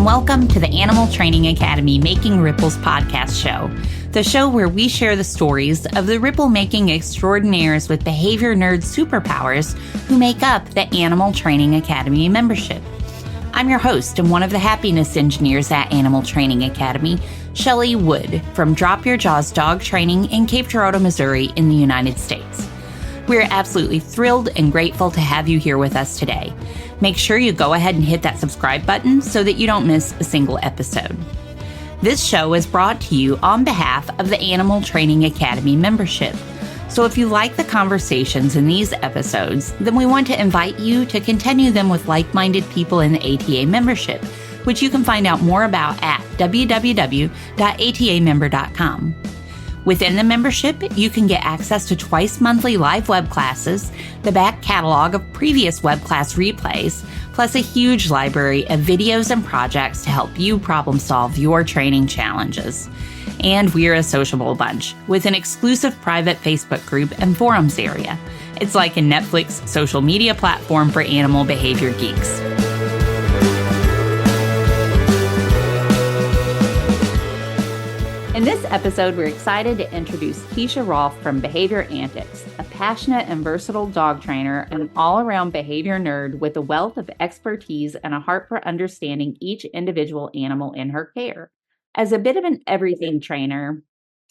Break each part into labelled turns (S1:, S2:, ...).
S1: welcome to the Animal Training Academy Making Ripples podcast show, the show where we share the stories of the ripple-making extraordinaires with behavior nerd superpowers who make up the Animal Training Academy membership. I'm your host and one of the happiness engineers at Animal Training Academy, Shelley Wood from Drop Your Jaws Dog Training in Cape Girardeau, Missouri in the United States. We're absolutely thrilled and grateful to have you here with us today. Make sure you go ahead and hit that subscribe button so that you don't miss a single episode. This show is brought to you on behalf of the Animal Training Academy membership. So if you like the conversations in these episodes, then we want to invite you to continue them with like-minded people in the ATA membership, which you can find out more about at www.atamember.com. Within the membership, you can get access to twice monthly live web classes, the back catalog of previous web class replays, plus a huge library of videos and projects to help you problem solve your training challenges. And we're a sociable bunch with an exclusive private Facebook group and forums area. It's like a Netflix social media platform for animal behavior geeks. In this episode, we're excited to introduce Teisha Rolph from Behaviour Antics, a passionate and versatile dog trainer and an all-around behavior nerd with a wealth of expertise and a heart for understanding each individual animal in her care. As a bit of an everything trainer,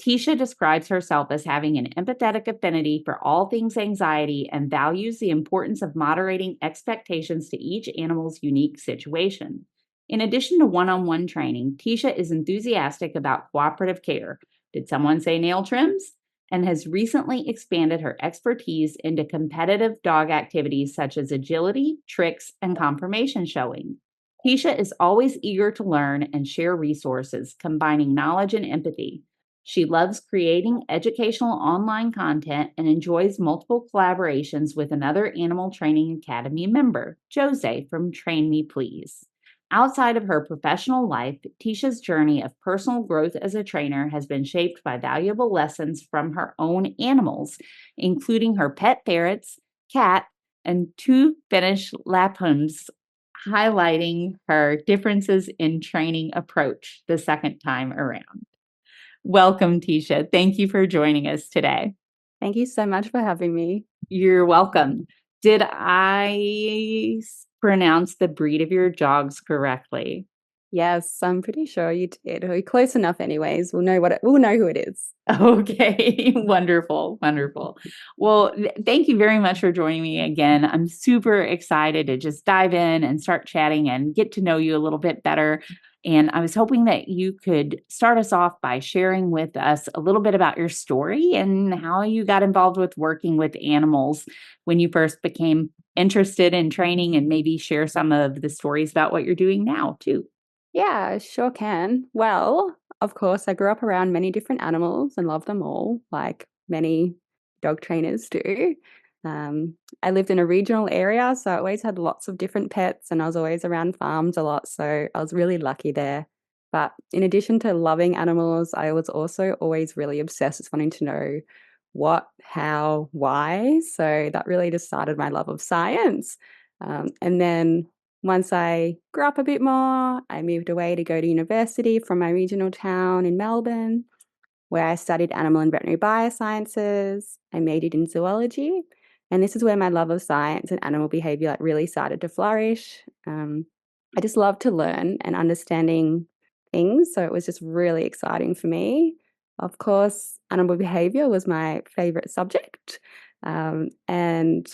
S1: Teisha describes herself as having an empathetic affinity for all things anxiety and values the importance of moderating expectations to each animal's unique situation. In addition to one-on-one training, Teisha is enthusiastic about cooperative care. Did someone say nail trims? And has recently expanded her expertise into competitive dog activities such as agility, tricks, and conformation showing. Teisha is always eager to learn and share resources, combining knowledge and empathy. She loves creating educational online content and enjoys multiple collaborations with another Animal Training Academy member, Jose from Train Me Please. Outside of her professional life, Teisha's journey of personal growth as a trainer has been shaped by valuable lessons from her own animals, including her pet ferrets, cat, and 2 Finnish Lapphunds, highlighting her differences in training approach the second time around. Welcome, Teisha. Thank you for joining us today.
S2: Thank you so much for having me.
S1: You're welcome. Did I pronounce the breed of your dogs correctly?
S2: Yes, I'm pretty sure you did. We're close enough anyways. We'll know who it is.
S1: Okay, wonderful. Well, thank you very much for joining me again. I'm super excited to just dive in and start chatting and get to know you a little bit better. And I was hoping that you could start us off by sharing with us a little bit about your story and how you got involved with working with animals when you first became interested in training, and maybe share some of the stories about what you're doing now too.
S2: Yeah, sure can. Well, of course, I grew up around many different animals and love them all, like many dog trainers do. I lived in a regional area, so I always had lots of different pets and I was always around farms a lot, so I was really lucky there. But in addition to loving animals, I was also always really obsessed with wanting to know what, how, why. So that really just started my love of science. And then once I grew up a bit more, I moved away to go to university from my regional town in Melbourne, where I studied animal and veterinary biosciences. I majored in zoology. And this is where my love of science and animal behavior really started to flourish. I just love to learn and understanding things. So it was just really exciting for me. Of course, animal behavior was my favorite subject. And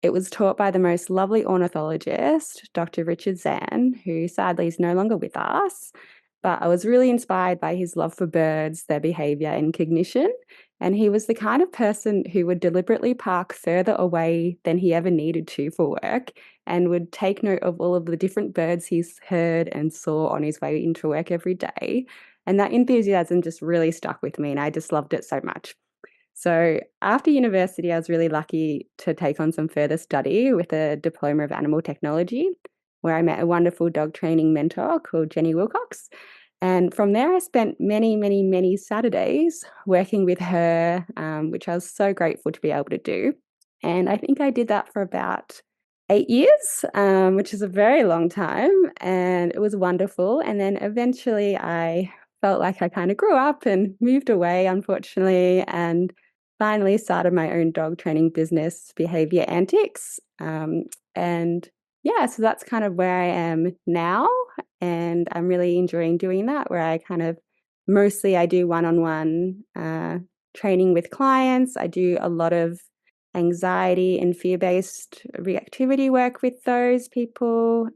S2: it was taught by the most lovely ornithologist, Dr. Richard Zann, who sadly is no longer with us. But I was really inspired by his love for birds, their behavior and cognition. And he was the kind of person who would deliberately park further away than he ever needed to for work and would take note of all of the different birds he's heard and saw on his way into work every day. And that enthusiasm just really stuck with me, and I just loved it so much. So after university, I was really lucky to take on some further study with a diploma of animal technology, where I met a wonderful dog training mentor called Jenny Wilcox. And from there, I spent many Saturdays working with her, which I was so grateful to be able to do. And I think I did that for about 8 years, which is a very long time, and it was wonderful. And then eventually I felt like I kind of grew up and moved away, unfortunately, and finally started my own dog training business, Behaviour Antics. And yeah, so that's kind of where I am now. And I'm really enjoying doing that, where I kind of mostly I do one-on-one training with clients. I do a lot of anxiety and fear-based reactivity work with those people,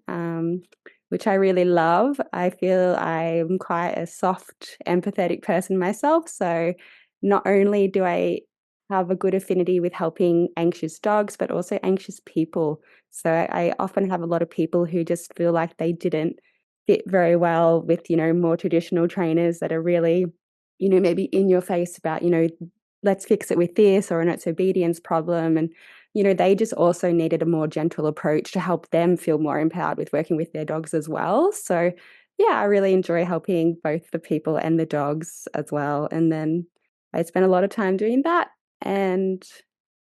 S2: which I really love. I feel I'm quite a soft, empathetic person myself. So not only do I have a good affinity with helping anxious dogs, but also anxious people. So I often have a lot of people who just feel like they didn't fit very well with, more traditional trainers that are really, maybe in your face about, let's fix it with this, or it's obedience problem. And, they just also needed a more gentle approach to help them feel more empowered with working with their dogs as well. So yeah, I really enjoy helping both the people and the dogs as well. And then I spend a lot of time doing that. And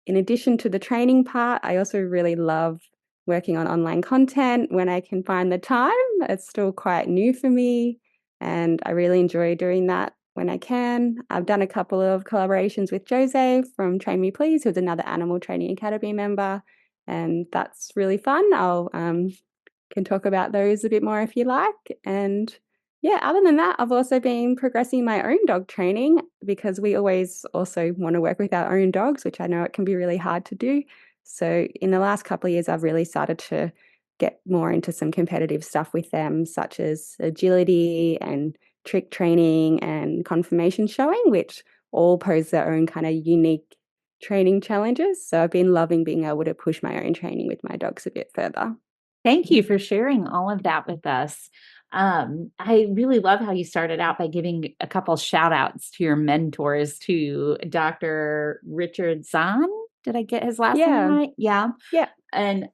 S2: in addition to the training part, I also really love working on online content when I can find the time. It's still quite new for me, and I really enjoy doing that when I can. I've done a couple of collaborations with Jose from Train Me Please, who's another Animal Training Academy member, and that's really fun. I'll can talk about those a bit more if you like. And yeah, other than that, I've also been progressing my own dog training, because we always also want to work with our own dogs, which I know it can be really hard to do. So in the last couple of years, I've really started to get more into some competitive stuff with them, such as agility and trick training and conformation showing, which all pose their own kind of unique training challenges. So I've been loving being able to push my own training with my dogs a bit further.
S1: Thank you for sharing all of that with us. I really love how you started out by giving a couple shout outs to your mentors, to Dr. Richard Zann. Did I get his last name
S2: Yeah.
S1: right? Yeah.
S2: Yeah.
S1: And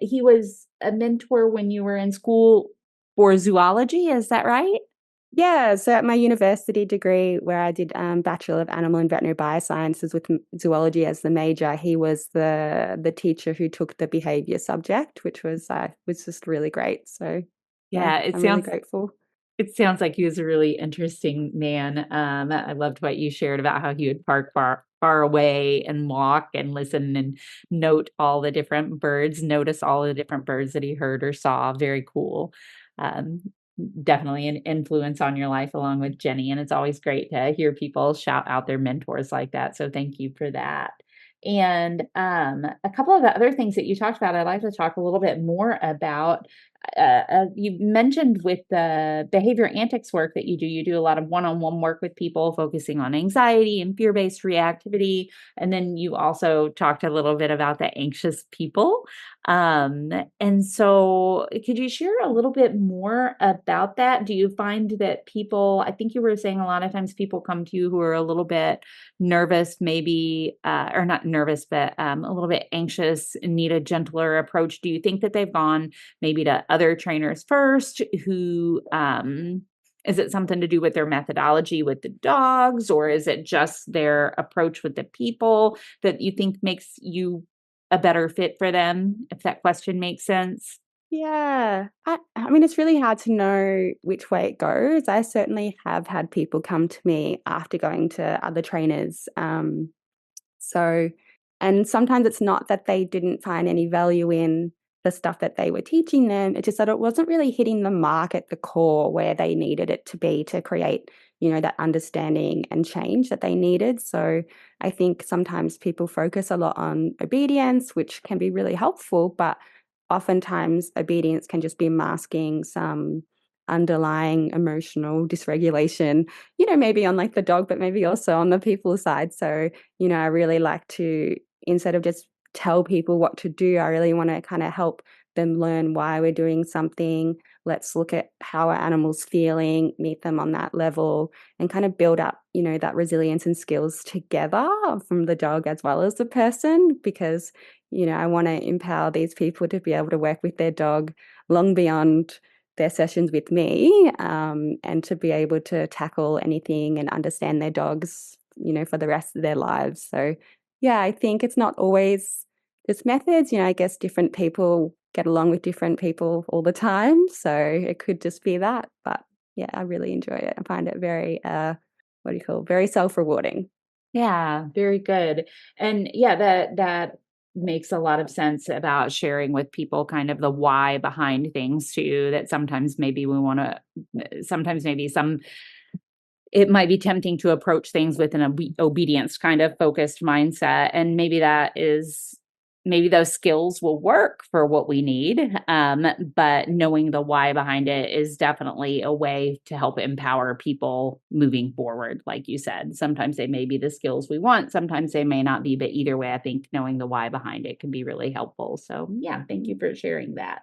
S1: he was a mentor when you were in school for zoology. Is that right?
S2: Yeah, so at my university degree, where I did Bachelor of Animal and Veterinary Biosciences with zoology as the major, he was the teacher who took the behavior subject, which was just really great. So yeah,
S1: Yeah,
S2: I'm really grateful.
S1: it sounds like he was a really interesting man. I loved what you shared about how he would park far away and walk and listen and notice all the different birds that he heard or saw. Very cool. Um, Definitely an influence on your life along with Jenny. And it's always great to hear people shout out their mentors like that. So thank you for that. And a couple of the other things that you talked about, I'd like to talk a little bit more about. You mentioned with the behavior antics work that you do a lot of one-on-one work with people focusing on anxiety and fear-based reactivity. And then you also talked a little bit about the anxious people. And so could you share a little bit more about that? Do you find that people, I think you were saying a lot of times people come to you who are a little bit nervous, maybe, or not nervous, but a little bit anxious and need a gentler approach. Do you think that they've gone maybe to other trainers first who, is it something to do with their methodology with the dogs, or is it just their approach with the people that you think makes you a better fit for them, if that question makes sense?
S2: Yeah, I mean, it's really hard to know which way it goes. I certainly have had people come to me after going to other trainers. So, and sometimes it's not that they didn't find any value in the stuff that they were teaching them. It's just that it wasn't really hitting the mark at the core where they needed it to be to create, that understanding and change that they needed. So I think sometimes people focus a lot on obedience, which can be really helpful, but oftentimes obedience can just be masking some underlying emotional dysregulation, maybe on like the dog, but maybe also on the people side. So I really like to, instead of just tell people what to do, I really want to kind of help them learn why we're doing something. Let's look at how our animal's feeling, meet them on that level, and kind of build up, that resilience and skills together from the dog as well as the person, because, I want to empower these people to be able to work with their dog long beyond their sessions with me, and to be able to tackle anything and understand their dogs, for the rest of their lives. So, yeah, I think it's not always there's methods, I guess different people get along with different people all the time. So it could just be that. But yeah, I really enjoy it. I find it very, very self-rewarding.
S1: Yeah, very good. And yeah, that makes a lot of sense about sharing with people kind of the why behind things too, that sometimes maybe we want to sometimes maybe some it might be tempting to approach things with an obedience kind of focused mindset, and maybe those skills will work for what we need, but knowing the why behind it is definitely a way to help empower people moving forward. Like you said, sometimes they may be the skills we want, sometimes they may not be, but either way, I think knowing the why behind it can be really helpful. So yeah, thank you for sharing that.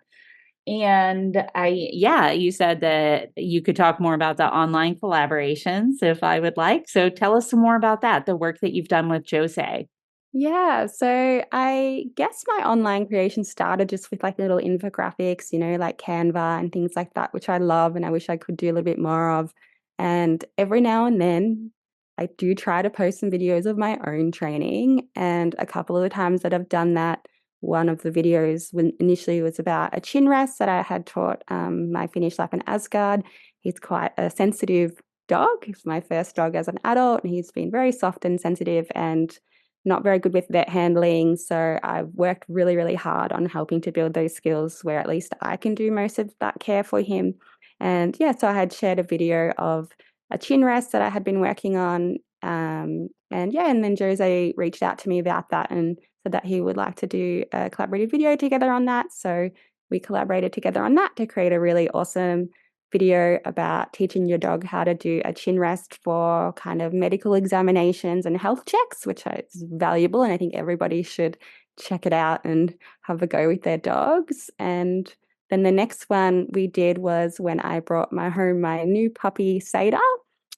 S1: And yeah, you said that you could talk more about the online collaborations if I would like. So tell us some more about that, the work that you've done with Jose.
S2: Yeah, so I guess my online creation started just with like little infographics, like Canva and things like that, which I love and I wish I could do a little bit more of. And every now and then, I do try to post some videos of my own training. And a couple of the times that I've done that, one of the videos when initially was about a chin rest that I had taught my Finnish Lapphund Asgard. He's quite a sensitive dog. He's my first dog as an adult, and he's been very soft and sensitive and not very good with vet handling. So I've worked really, really hard on helping to build those skills where at least I can do most of that care for him. And yeah, so I had shared a video of a chin rest that I had been working on. And then Jose reached out to me about that and said that he would like to do a collaborative video together on that. So we collaborated together on that to create a really awesome video about teaching your dog how to do a chin rest for kind of medical examinations and health checks, which is valuable. And I think everybody should check it out and have a go with their dogs. And then the next one we did was when I brought my new puppy, Seda.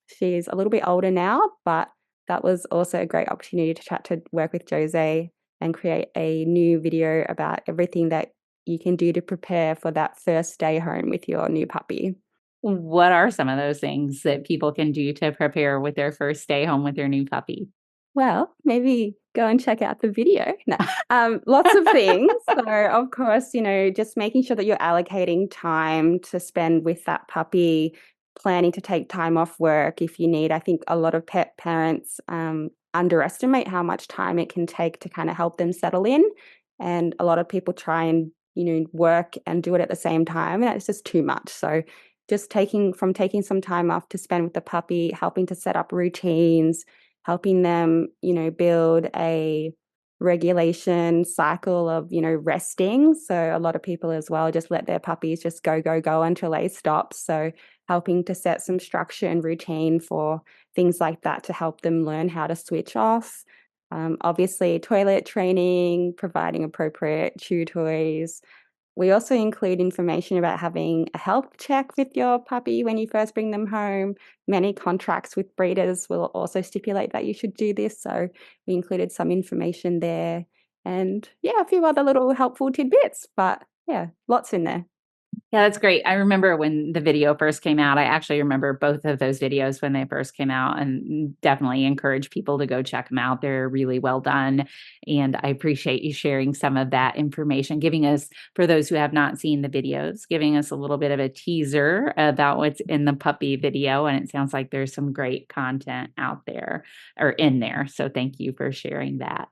S2: She's a little bit older now, but that was also a great opportunity to work with Jose and create a new video about everything that you can do to prepare for that first day home with your new puppy.
S1: What are some of those things that people can do to prepare with their first day home with their new puppy?
S2: Well, maybe go and check out the video. No, lots of things. So, of course, just making sure that you're allocating time to spend with that puppy, planning to take time off work if you need. I think a lot of pet parents underestimate how much time it can take to kind of help them settle in. And a lot of people try and, work and do it at the same time. And it's just too much. So, just taking some time off to spend with the puppy, helping to set up routines, helping them, build a regulation cycle of, resting. So a lot of people as well just let their puppies just go, go, go until they stop. So helping to set some structure and routine for things like that to help them learn how to switch off. Obviously, toilet training, providing appropriate chew toys. We also include information about having a health check with your puppy when you first bring them home. Many contracts with breeders will also stipulate that you should do this. So we included some information there and yeah, a few other little helpful tidbits, but yeah, lots in there.
S1: Yeah, that's great. I remember when the video first came out. I actually remember both of those videos when they first came out, and definitely encourage people to go check them out. They're really well done. And I appreciate you sharing some of that information, giving us, for those who have not seen the videos, giving us a little bit of a teaser about what's in the puppy video. And it sounds like there's some great content out there or in there. So thank you for sharing that.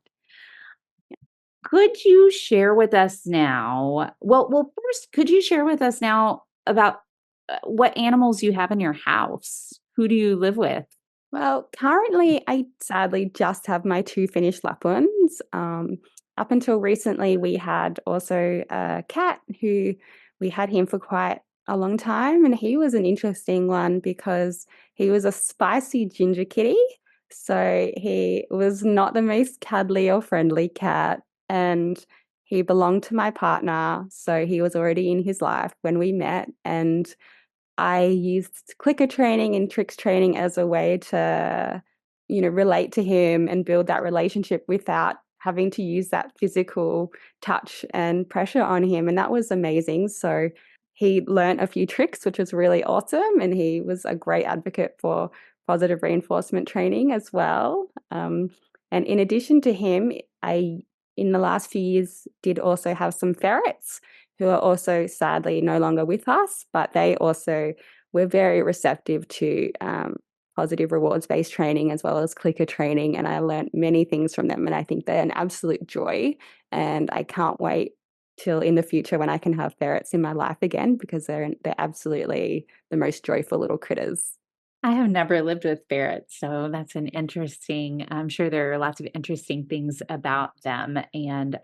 S1: Could you share with us now first, could you share with us now about, what animals you have in your house? Who do you live with?
S2: Well, currently, I sadly just have my two Finnish Lapphunds. Up until recently, we had also a cat who we had him for quite a long time, and he was an interesting one because he was a spicy ginger kitty. So he was not the most cuddly or friendly cat, and he belonged to my partner. So he was already in his life when we met, and I used clicker training and tricks training as a way to, relate to him and build that relationship without having to use that physical touch and pressure on him. And that was amazing. So he learned a few tricks, which was really awesome. And he was a great advocate for positive reinforcement training as well. And in addition to him, I in the last few years did also have some ferrets who are also sadly no longer with us, but they also were very receptive to positive rewards-based training as well as clicker training. And I learned many things from them. And I think they're an absolute joy. And I can't wait till in the future when I can have ferrets in my life again, because they're absolutely the most joyful little critters.
S1: I have never lived with ferrets, so that's an interesting. I'm sure there are lots of interesting things about them, and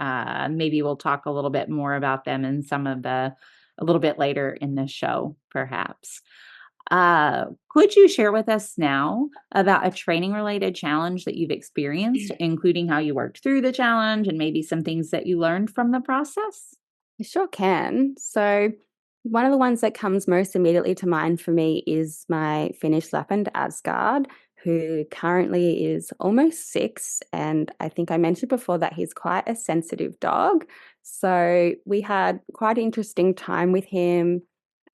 S1: maybe we'll talk a little bit more about them in a little bit later in the show, perhaps. Could you share with us now about a training related challenge that you've experienced, including how you worked through the challenge and maybe some things that you learned from the process?
S2: I sure can. So, one of the ones that comes most immediately to mind for me is my Finnish Lapphund Asgard, who currently is almost 6. And I think I mentioned before that he's quite a sensitive dog. So, we had quite an interesting time with him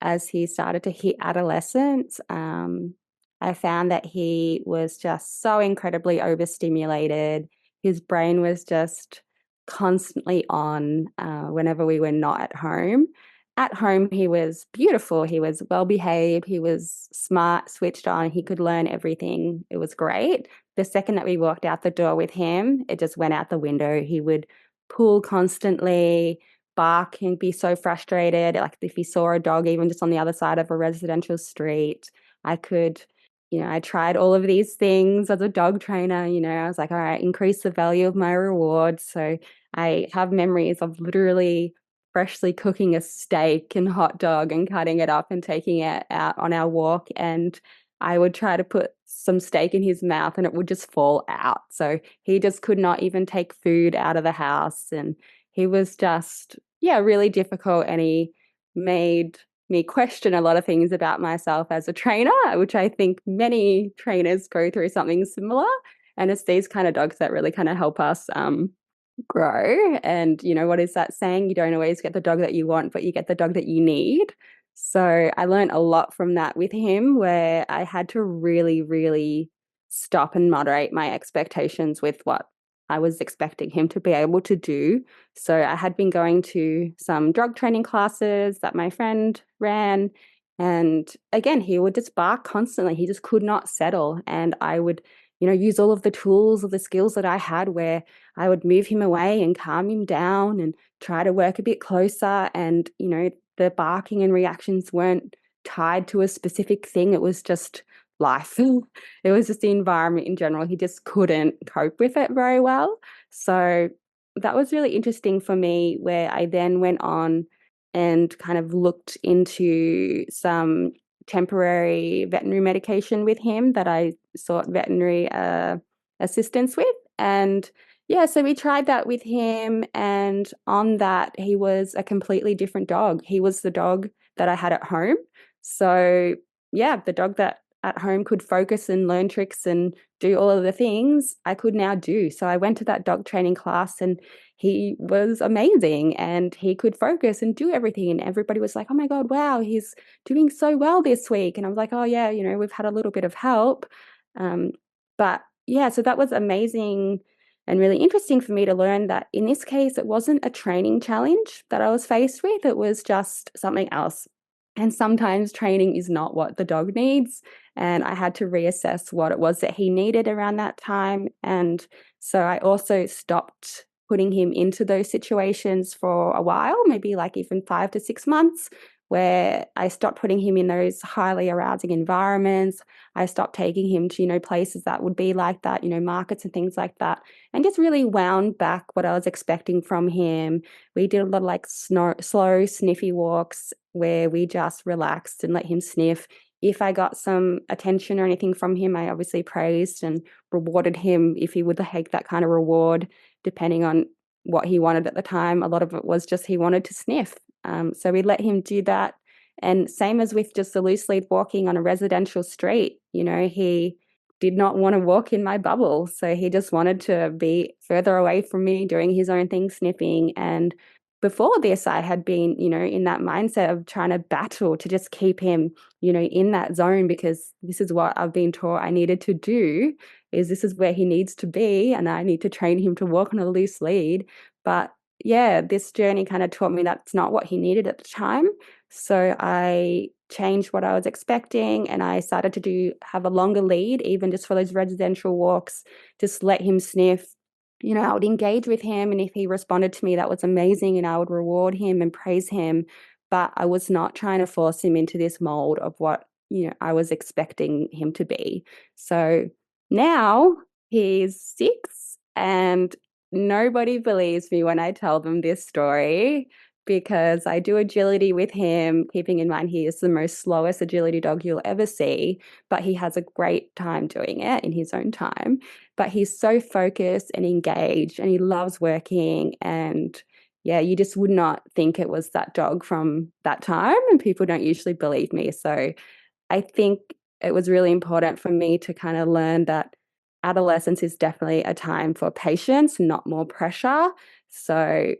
S2: as he started to hit adolescence. I found that he was just so incredibly overstimulated. His brain was just constantly on whenever we were not at home. At home, he was beautiful. He was well behaved. He was smart, switched on. He could learn everything. It was great. The second that we walked out the door with him, it just went out the window. He would pull constantly, bark, and be so frustrated. Like if he saw a dog, even just on the other side of a residential street, I could I tried all of these things as a dog trainer. I was like, all right, increase the value of my rewards. So I have memories of literally freshly cooking a steak and hot dog and cutting it up and taking it out on our walk. And I would try to put some steak in his mouth and it would just fall out. So he just could not even take food out of the house. And he was just, yeah, really difficult. And he made me question a lot of things about myself as a trainer, which I think many trainers go through something similar. And it's these kind of dogs that really kind of help us grow. And, what is that saying? You don't always get the dog that you want, but you get the dog that you need. So I learned a lot from that with him, where I had to really, really stop and moderate my expectations with what I was expecting him to be able to do. So I had been going to some dog training classes that my friend ran. And again, he would just bark constantly. He just could not settle. And I would, use all of the tools of the skills that I had, where I would move him away and calm him down and try to work a bit closer. And, the barking and reactions weren't tied to a specific thing. It was just life. It was just the environment in general. He just couldn't cope with it very well. So that was really interesting for me, where I then went on and kind of looked into some temporary veterinary medication with him that I sought veterinary assistance with. And yeah, so we tried that with him. And on that, he was a completely different dog. He was the dog that I had at home. So yeah, the dog that at home could focus and learn tricks and do all of the things I could now do. So I went to that dog training class and he was amazing and he could focus and do everything. And everybody was like, oh my God, wow, he's doing so well this week. And I was like, oh yeah, we've had a little bit of help. But yeah, so that was amazing and really interesting for me to learn that in this case, it wasn't a training challenge that I was faced with. It was just something else. And sometimes training is not what the dog needs. And I had to reassess what it was that he needed around that time. And so I also stopped putting him into those situations for a while, maybe like even 5 to 6 months, where I stopped putting him in those highly arousing environments. I stopped taking him to, places that would be like that, markets and things like that, and just really wound back what I was expecting from him. We did a lot of like slow, sniffy walks where we just relaxed and let him sniff. If I got some attention or anything from him, I obviously praised and rewarded him if he would take that kind of reward, depending on what he wanted at the time. A lot of it was just he wanted to sniff. So we let him do that. And same as with just the loose lead walking on a residential street, he did not want to walk in my bubble. So he just wanted to be further away from me, doing his own thing, sniffing. And before this, I had been, in that mindset of trying to battle to just keep him, in that zone, because this is what I've been taught I needed to do, is this is where he needs to be, and I need to train him to walk on a loose lead. But yeah, this journey kind of taught me that's not what he needed at the time. So I changed what I was expecting, and I started to have a longer lead, even just for those residential walks, just let him sniff. I would engage with him, and if he responded to me, that was amazing, and I would reward him and praise him. But I was not trying to force him into this mold of what, I was expecting him to be. So now he's 6, and nobody believes me when I tell them this story, because I do agility with him, keeping in mind he is the most slowest agility dog you'll ever see, but he has a great time doing it in his own time. But he's so focused and engaged, and he loves working. And yeah, you just would not think it was that dog from that time, and people don't usually believe me. So I think it was really important for me to kind of learn that adolescence is definitely a time for patience, not more pressure. So,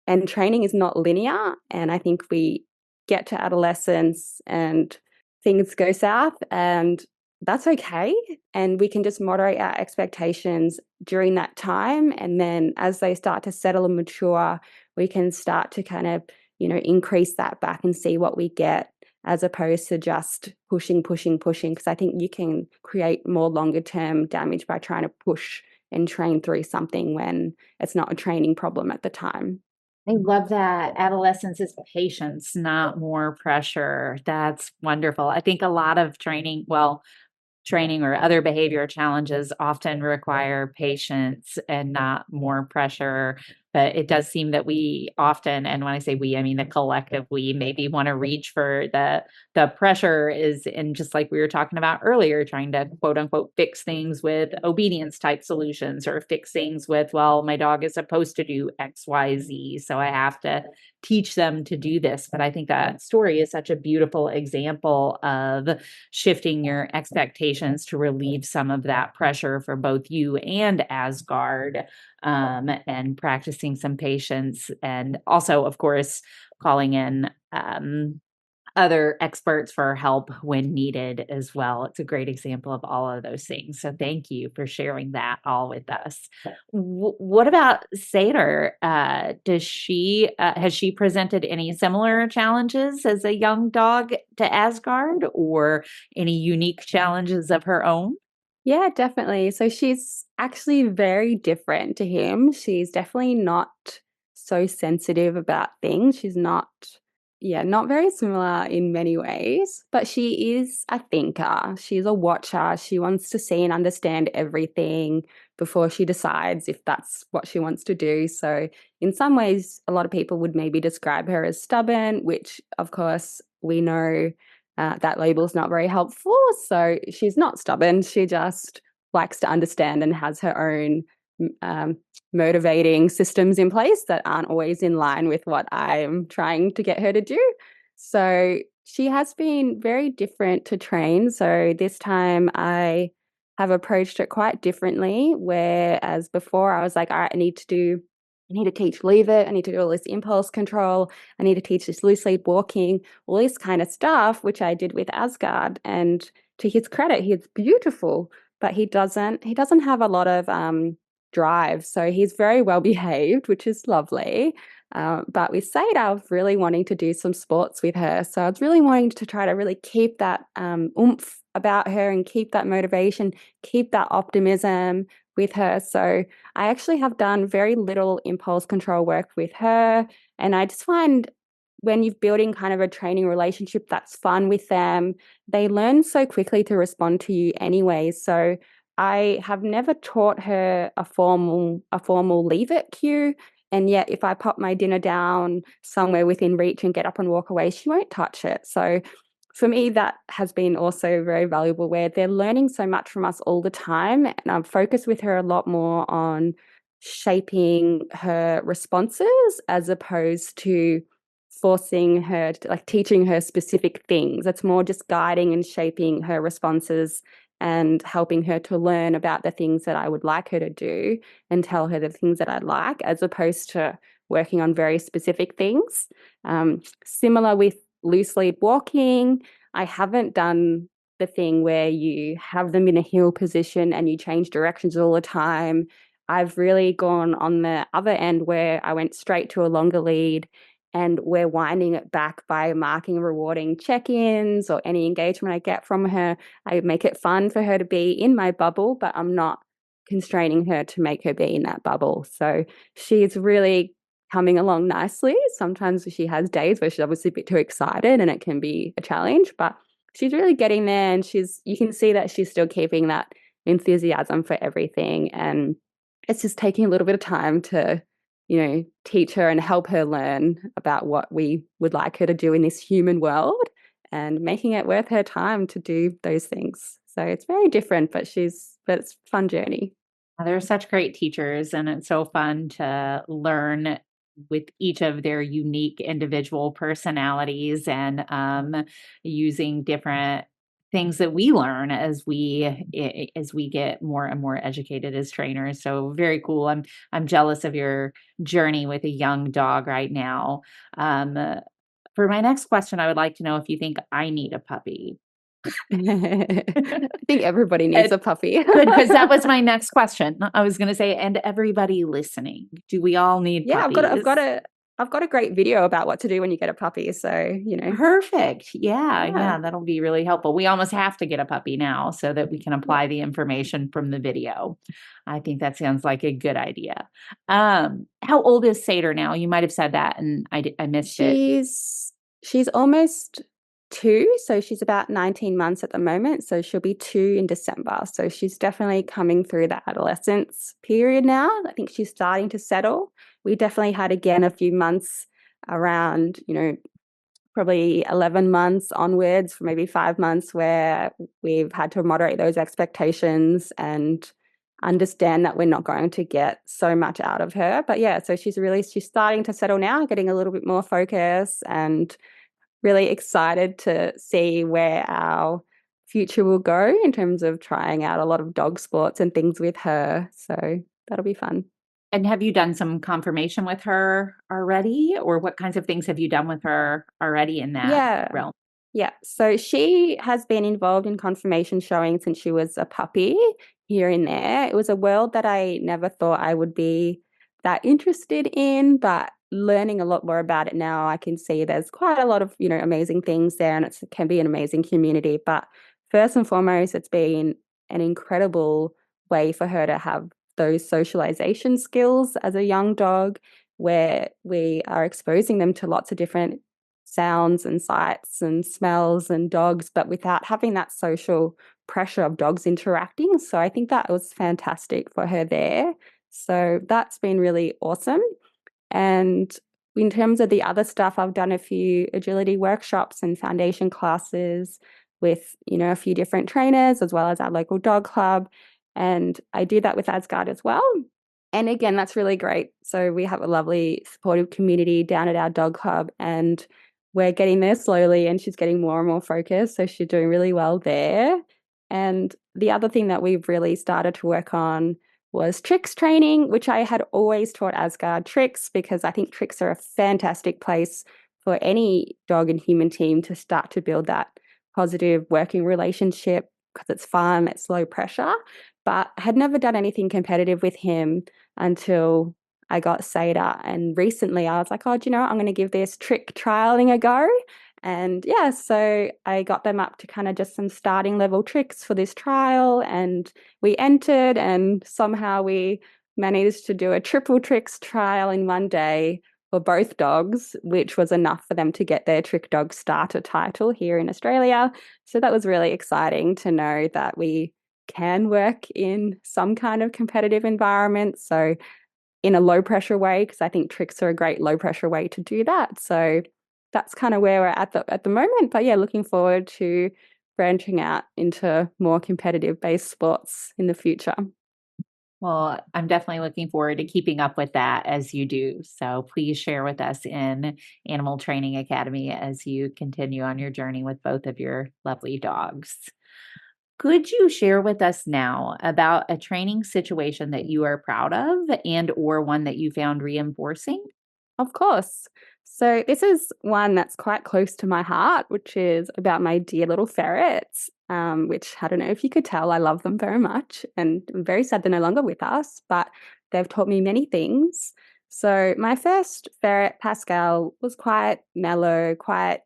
S2: and training is not linear. And I think we get to adolescence and things go south, and that's okay. And we can just moderate our expectations during that time. And then as they start to settle and mature, we can start to kind of, increase that back and see what we get, as opposed to just pushing, because I think you can create more longer term damage by trying to push and train through something when it's not a training problem at the time.
S1: I love that. Adolescence is patience, not more pressure. That's wonderful. I think a lot of training or other behavior challenges often require patience and not more pressure. But it does seem that we often, and when I say we, I mean the collective we, maybe want to reach for the pressure is in, just like we were talking about earlier, trying to quote unquote fix things with obedience type solutions, or fix things with, well, my dog is supposed to do XYZ, so I have to teach them to do this. But I think that story is such a beautiful example of shifting your expectations to relieve some of that pressure for both you and Asgard, and practicing some patience, and also, of course, calling in other experts for help when needed as well. It's a great example of all of those things. So thank you for sharing that all with us. What about Seder? Has she presented any similar challenges as a young dog to Asgard, or any unique challenges of her own?
S2: Yeah, definitely. So she's actually very different to him. She's definitely not so sensitive about things. She's not, yeah, not very similar in many ways, but she is a thinker. She's a watcher. She wants to see and understand everything before she decides if that's what she wants to do. So, in some ways, a lot of people would maybe describe her as stubborn, which, of course, we know that label is not very helpful. So she's not stubborn. She just likes to understand and has her own um, motivating systems in place that aren't always in line with what I'm trying to get her to do. So she has been very different to train. So this time I have approached it quite differently, whereas before I was like, all right, I need to teach leave it. I need to do all this impulse control. I need to teach this loose lead walking, all this kind of stuff, which I did with Asgard. And to his credit, he's beautiful, but he doesn't have a lot of drive. So he's very well behaved, which is lovely. But with Sada, I was really wanting to do some sports with her. So I was really wanting to try to really keep that oomph about her, and keep that motivation, keep that optimism with her. So I actually have done very little impulse control work with her. And I just find when you're building kind of a training relationship that's fun with them, they learn so quickly to respond to you anyway. So I have never taught her a formal leave it cue. And yet if I pop my dinner down somewhere within reach and get up and walk away, she won't touch it. So for me, that has been also very valuable, where they're learning so much from us all the time. And I've focused with her a lot more on shaping her responses, as opposed to forcing her to, like, teaching her specific things. It's more just guiding and shaping her responses and helping her to learn about the things that I would like her to do, and tell her the things that I'd like, as opposed to working on very specific things. Similar with loose lead walking, I haven't done the thing where you have them in a heel position and you change directions all the time. I've really gone on the other end where I went straight to a longer lead, and we're winding it back by marking rewarding check-ins or any engagement I get from her. I make it fun for her to be in my bubble, but I'm not constraining her to make her be in that bubble. So she's really coming along nicely. Sometimes she has days where she's obviously a bit too excited and it can be a challenge, but she's really getting there, and you can see that she's still keeping that enthusiasm for everything. And it's just taking a little bit of time to, teach her and help her learn about what we would like her to do in this human world and making it worth her time to do those things. So it's very different, but it's a fun journey.
S1: They're such great teachers, and it's so fun to learn with each of their unique individual personalities and using different things that we learn as we get more and more educated as trainers. So very cool. I'm jealous of your journey with a young dog right now. Um, for my next question, I would like to know if you think I need a puppy.
S2: I think everybody needs a puppy.
S1: Good, because that was my next question. I was going to say, and everybody listening, do we all need
S2: Yeah,
S1: puppies?
S2: I've got a great video about what to do when you get a puppy. So,
S1: Perfect. Yeah, that'll be really helpful. We almost have to get a puppy now so that we can apply the information from the video. I think that sounds like a good idea. How old is Seder now? You might have said that, and I missed it.
S2: She's almost 2, so she's about 19 months at the moment. So she'll be 2 in December. So she's definitely coming through the adolescence period now. I think she's starting to settle. We definitely had again a few months around, probably 11 months onwards, for maybe 5 months, where we've had to moderate those expectations and understand that we're not going to get so much out of her. But yeah, so she's starting to settle now, getting a little bit more focus, and really excited to see where our future will go in terms of trying out a lot of dog sports and things with her. So that'll be fun.
S1: And have you done some confirmation with her already, or what kinds of things have you done with her already in that
S2: Yeah.
S1: realm?
S2: Yeah. So she has been involved in confirmation showing since she was a puppy, here and there. It was a world that I never thought I would be that interested in, but learning a lot more about it now, I can see there's quite a lot of, amazing things there, and it can be an amazing community. But first and foremost, it's been an incredible way for her to have those socialization skills as a young dog, where we are exposing them to lots of different sounds and sights and smells and dogs, but without having that social pressure of dogs interacting. So I think that was fantastic for her there. So that's been really awesome. And in terms of the other stuff, I've done a few agility workshops and foundation classes with, a few different trainers, as well as our local dog club. And I do that with Asgard as well. And again, that's really great. So we have a lovely supportive community down at our dog club, and we're getting there slowly, and she's getting more and more focused. So she's doing really well there. And the other thing that we've really started to work on was tricks training, which I had always taught Asgard tricks, because I think tricks are a fantastic place for any dog and human team to start to build that positive working relationship, because it's fun, it's low pressure. But I had never done anything competitive with him until I got Seda. And recently I was like, oh, do you know what? I'm going to give this trick trialing a go. And yeah, so I got them up to kind of just some starting level tricks for this trial, and we entered, and somehow we managed to do a triple tricks trial in one day for both dogs, which was enough for them to get their Trick Dog Starter title here in Australia. So that was really exciting to know that we can work in some kind of competitive environment. So in a low pressure way, because I think tricks are a great low pressure way to do that. So that's kind of where we're at the moment. But yeah, looking forward to branching out into more competitive based sports in the future.
S1: Well, I'm definitely looking forward to keeping up with that as you do. So please share with us in Animal Training Academy as you continue on your journey with both of your lovely dogs. Could you share with us now about a training situation that you are proud of and or one that you found reinforcing?
S2: Of course. So this is one that's quite close to my heart, which is about my dear little ferrets, which I don't know if you could tell, I love them very much. And I'm very sad they're no longer with us. But they've taught me many things. So my first ferret, Pascal, was quite mellow, quite,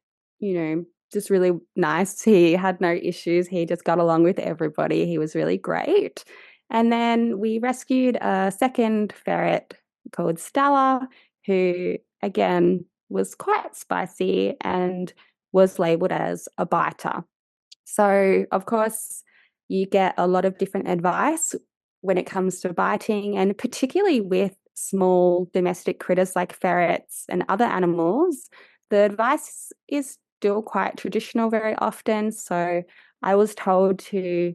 S2: just really nice. He had no issues. He just got along with everybody. He was really great. And then we rescued a second ferret called Stella, who again was quite spicy and was labeled as a biter. So, of course, you get a lot of different advice when it comes to biting, and particularly with small domestic critters like ferrets and other animals, the advice is still quite traditional very often. So, I was told to,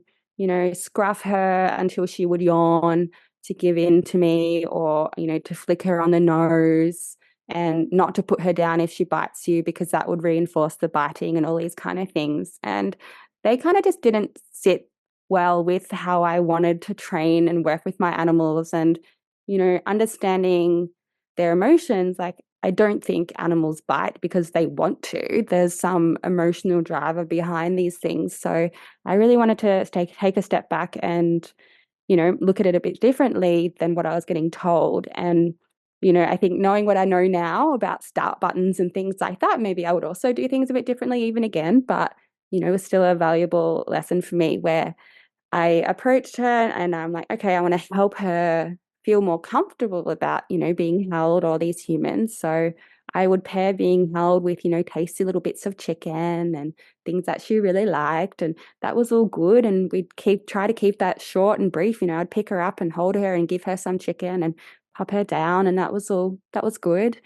S2: scruff her until she would yawn, to give in to me, or, to flick her on the nose and not to put her down if she bites you because that would reinforce the biting and all these kind of things. And they kind of just didn't sit well with how I wanted to train and work with my animals and, understanding their emotions. Like, I don't think animals bite because they want to. There's some emotional driver behind these things. So I really wanted to take a step back and, look at it a bit differently than what I was getting told. And, I think knowing what I know now about start buttons and things like that, maybe I would also do things a bit differently even again. But it was still a valuable lesson for me where I approached her and I'm like, okay, I want to help her feel more comfortable about, being held or these humans. So I would pair being held with, tasty little bits of chicken and things that she really liked. And that was all good. And we'd try to keep that short and brief. I'd pick her up and hold her and give her some chicken and pop her down. And that was good.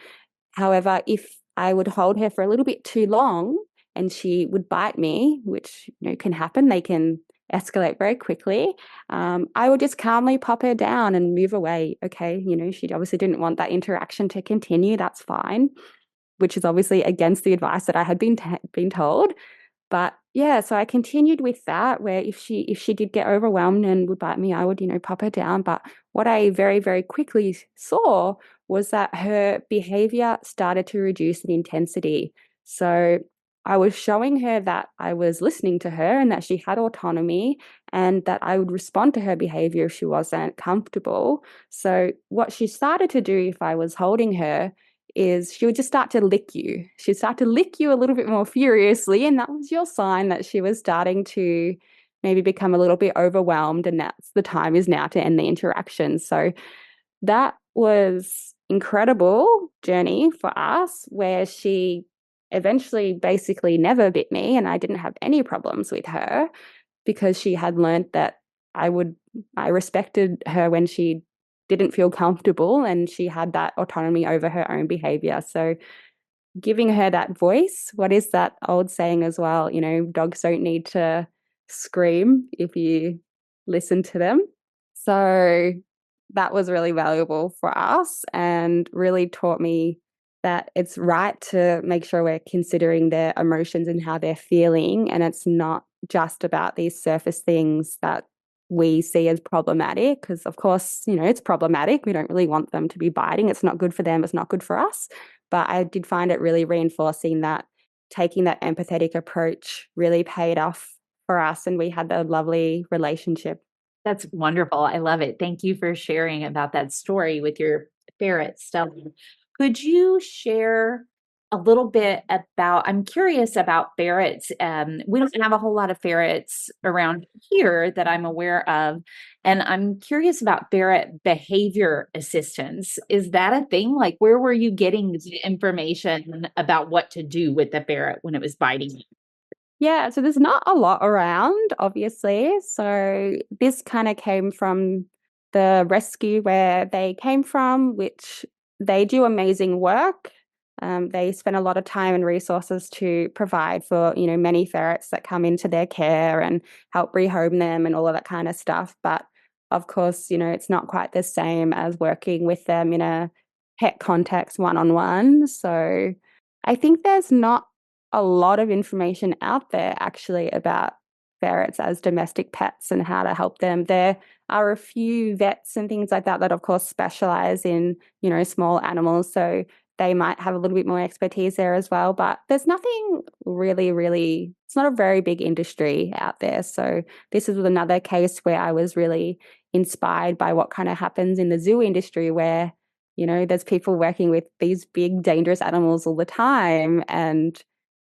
S2: However, if I would hold her for a little bit too long and she would bite me, which can happen, they can escalate very quickly. I would just calmly pop her down and move away. Okay, she obviously didn't want that interaction to continue. That's fine, which is obviously against the advice that I had been told. But yeah, so I continued with that where if she did get overwhelmed and would bite me, I would, pop her down. But what I very, very quickly saw was that her behavior started to reduce in intensity. So I was showing her that I was listening to her and that she had autonomy and that I would respond to her behavior if she wasn't comfortable. So what she started to do if I was holding her is she would just start to lick you. She'd start to lick you a little bit more furiously, and that was your sign that she was starting to maybe become a little bit overwhelmed, and that's the time is now to end the interaction. So that was incredible journey for us where she eventually basically never bit me and I didn't have any problems with her because she had learned that I respected her when she didn't feel comfortable and she had that autonomy over her own behavior. So giving her that voice, what is that old saying as well? Dogs don't need to scream if you listen to them. So that was really valuable for us and really taught me that it's right to make sure we're considering their emotions and how they're feeling. And it's not just about these surface things that we see as problematic, because of course, it's problematic. We don't really want them to be biting. It's not good for them. It's not good for us. But I did find it really reinforcing that taking that empathetic approach really paid off for us. And we had a lovely relationship.
S1: That's wonderful. I love it. Thank you for sharing about that story with your ferret, Stella. Could you share a little bit about, I'm curious about ferrets. We don't have a whole lot of ferrets around here that I'm aware of. And I'm curious about ferret behavior assistance. Is that a thing? Like, where were you getting the information about what to do with the ferret when it was biting you?
S2: Yeah, so there's not a lot around, obviously. So this kind of came from the rescue where they came from, which they do amazing work. They spend a lot of time and resources to provide for, many ferrets that come into their care and help rehome them and all of that kind of stuff. But of course, it's not quite the same as working with them in a pet context one-on-one. So I think there's not a lot of information out there actually about ferrets as domestic pets and how to help them. There are a few vets and things like that that of course specialize in, small animals. So they might have a little bit more expertise there as well. But there's nothing really, it's not a very big industry out there. So this is another case where I was really inspired by what kind of happens in the zoo industry where, there's people working with these big, dangerous animals all the time. And,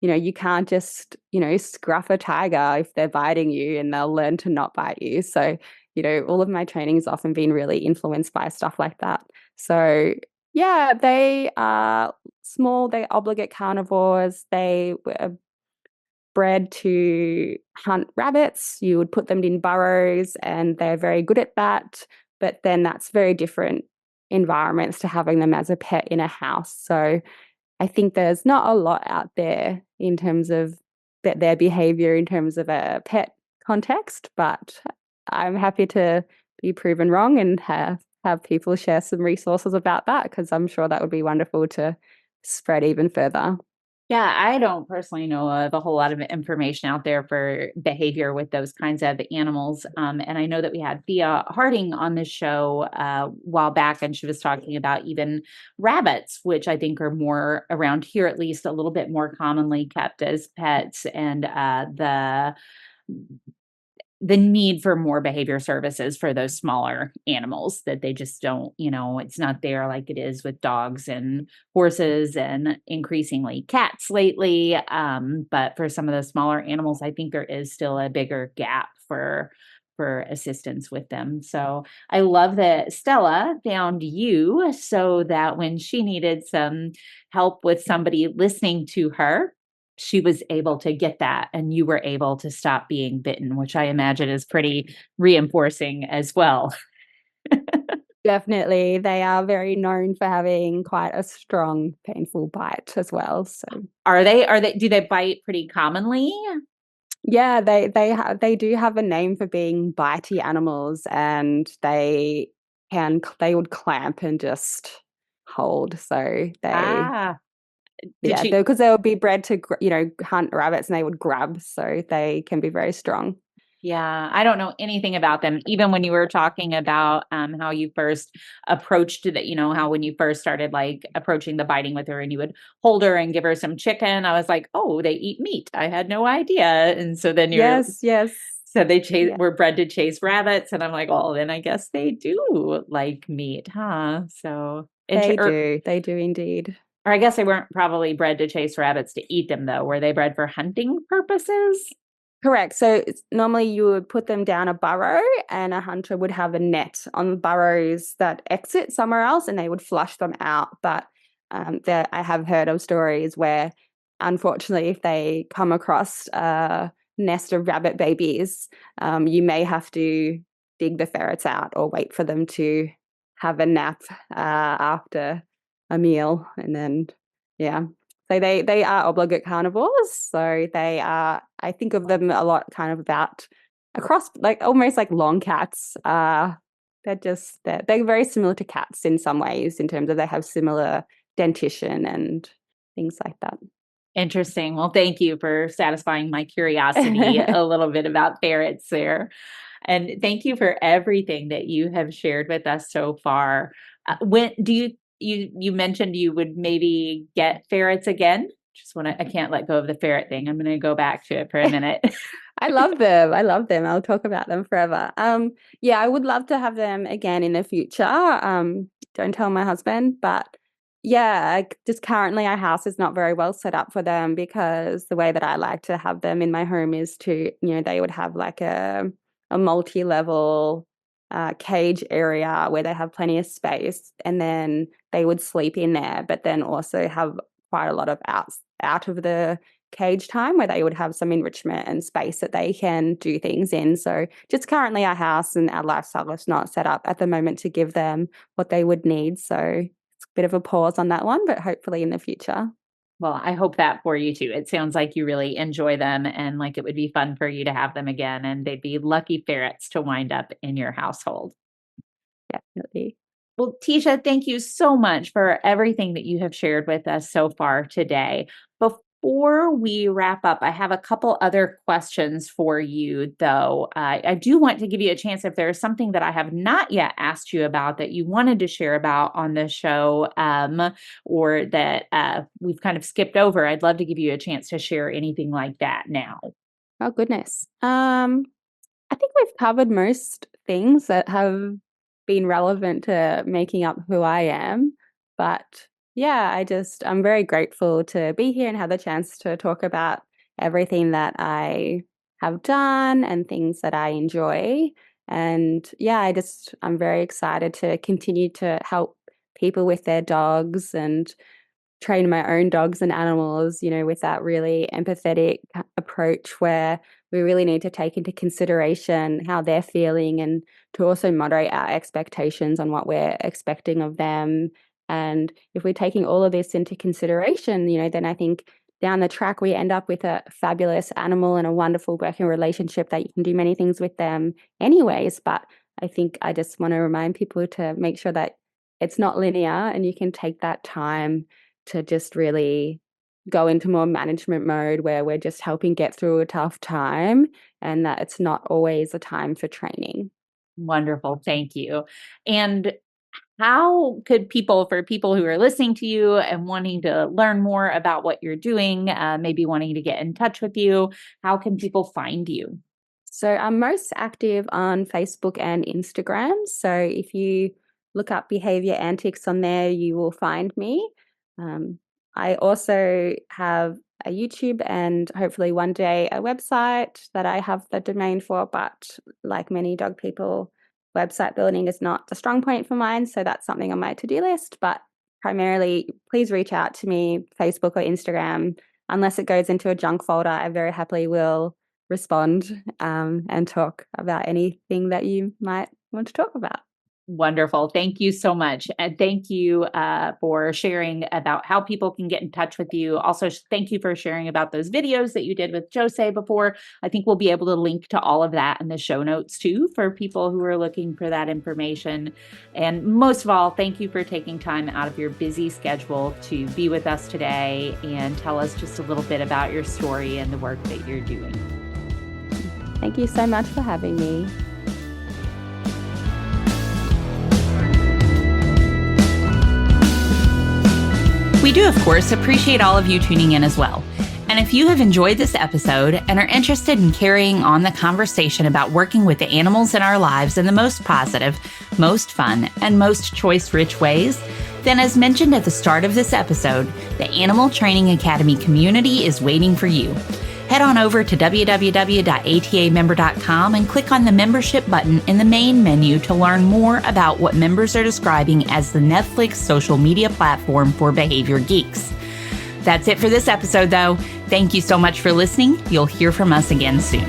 S2: you can't just, scruff a tiger if they're biting you and they'll learn to not bite you. So, all of my training has often been really influenced by stuff like that. So, yeah, they are small, they're obligate carnivores. They were bred to hunt rabbits. You would put them in burrows and they're very good at that. But then that's very different environments to having them as a pet in a house. So I think there's not a lot out there in terms of their behavior in terms of a pet context, but I'm happy to be proven wrong and have people share some resources about that because I'm sure that would be wonderful to spread even further.
S1: Yeah, I don't personally know of a whole lot of information out there for behavior with those kinds of animals. And I know that we had Thea Harding on the show a while back, and she was talking about even rabbits, which I think are more around here, at least a little bit more commonly kept as pets, and the need for more behavior services for those smaller animals that they just don't, it's not there like it is with dogs and horses and increasingly cats lately. But for some of the smaller animals, I think there is still a bigger gap for assistance with them. So I love that Stella found you so that when she needed some help with somebody listening to her, she was able to get that and you were able to stop being bitten, which I imagine is pretty reinforcing as well.
S2: Definitely. They are very known for having quite a strong, painful bite as well. So
S1: Do they bite pretty commonly?
S2: yeah, they do have a name for being bitey animals and they would clamp and just hold. So
S1: Ah, did
S2: yeah,
S1: she?
S2: because they would be bred to hunt rabbits and they would grab, so they can be very strong.
S1: Yeah, I don't know anything about them. Even when you were talking about how you first approached it, how when you first started like approaching the biting with her and you would hold her and give her some chicken, I was like, oh, they eat meat. I had no idea. And so then
S2: Yes.
S1: so they
S2: Yeah,
S1: were bred to chase rabbits. And I'm like, well, then I guess they do like meat, huh? So,
S2: they do. They do indeed.
S1: or I guess they weren't probably bred to chase rabbits to eat them though. Were they bred for hunting purposes?
S2: Correct. So normally you would put them down a burrow and a hunter would have a net on the burrows that exit somewhere else and they would flush them out. But I have heard of stories where, unfortunately, if they come across a nest of rabbit babies, you may have to dig the ferrets out or wait for them to have a nap after a meal. And then, yeah. So they are obligate carnivores. So they are, I think of them a lot kind of about across like almost like long cats. They're very similar to cats in some ways in terms of they have similar dentition and things like that.
S1: Interesting. Well, thank you for satisfying my curiosity a little bit about ferrets there. And thank you for everything that you have shared with us so far. When do you mentioned you would maybe get ferrets again? I can't let go of the ferret thing. I'm going to go back to it for a minute.
S2: I love them. I love them. I'll talk about them forever. Yeah, I would love to have them again in the future. Don't tell my husband, but yeah, just currently our house is not very well set up for them because the way that I like to have them in my home is to, they would have like a multi-level cage area where they have plenty of space and then they would sleep in there, but then also have quite a lot of out of the cage time where they would have some enrichment and space that they can do things in. So just currently our house and our lifestyle is not set up at the moment to give them what they would need. So it's a bit of a pause on that one, but hopefully in the future.
S1: Well, I hope that for you too. It sounds like you really enjoy them and like it would be fun for you to have them again, and they'd be lucky ferrets to wind up in your household.
S2: Definitely.
S1: Well, Teisha, thank you so much for everything that you have shared with us so far today. Before Before we wrap up, I have a couple other questions for you, though. I do want to give you a chance if there's something that I have not yet asked you about that you wanted to share about on the show, or that we've kind of skipped over. I'd love to give you a chance to share anything like that now.
S2: Oh, goodness. I think we've covered most things that have been relevant to making up who I am. But yeah, I'm very grateful to be here and have the chance to talk about everything that I have done and things that I enjoy. And yeah, I'm very excited to continue to help people with their dogs and train my own dogs and animals, with that really empathetic approach where we really need to take into consideration how they're feeling and to also moderate our expectations on what we're expecting of them. And if we're taking all of this into consideration, then I think down the track we end up with a fabulous animal and a wonderful working relationship that you can do many things with them anyways. But I think I just want to remind people to make sure that it's not linear and you can take that time to just really go into more management mode where we're just helping get through a tough time and that it's not always a time for training.
S1: Wonderful. Thank you. And how could for people who are listening to you and wanting to learn more about what you're doing, maybe wanting to get in touch with you, how can people find you?
S2: So I'm most active on Facebook and Instagram. So if you look up Behaviour Antics on there, you will find me. I also have a YouTube and hopefully one day a website that I have the domain for, but like many dog people, website building is not the strong point for mine. So that's something on my to-do list. But primarily, please reach out to me, Facebook or Instagram. Unless it goes into a junk folder, I very happily will respond and talk about anything that you might want to talk about.
S1: Wonderful. Thank you so much. And thank you for sharing about how people can get in touch with you. Also, thank you for sharing about those videos that you did with Jose before. I think we'll be able to link to all of that in the show notes too for people who are looking for that information. And most of all, thank you for taking time out of your busy schedule to be with us today and tell us just a little bit about your story and the work that you're doing.
S2: Thank you so much for having me.
S1: We do, of course, appreciate all of you tuning in as well. And if you have enjoyed this episode and are interested in carrying on the conversation about working with the animals in our lives in the most positive, most fun, and most choice-rich ways, then as mentioned at the start of this episode, the Animal Training Academy community is waiting for you. Head on over to www.atamember.com and click on the membership button in the main menu to learn more about what members are describing as the Netflix social media platform for behavior geeks. That's it for this episode, though. Thank you so much for listening. You'll hear from us again soon.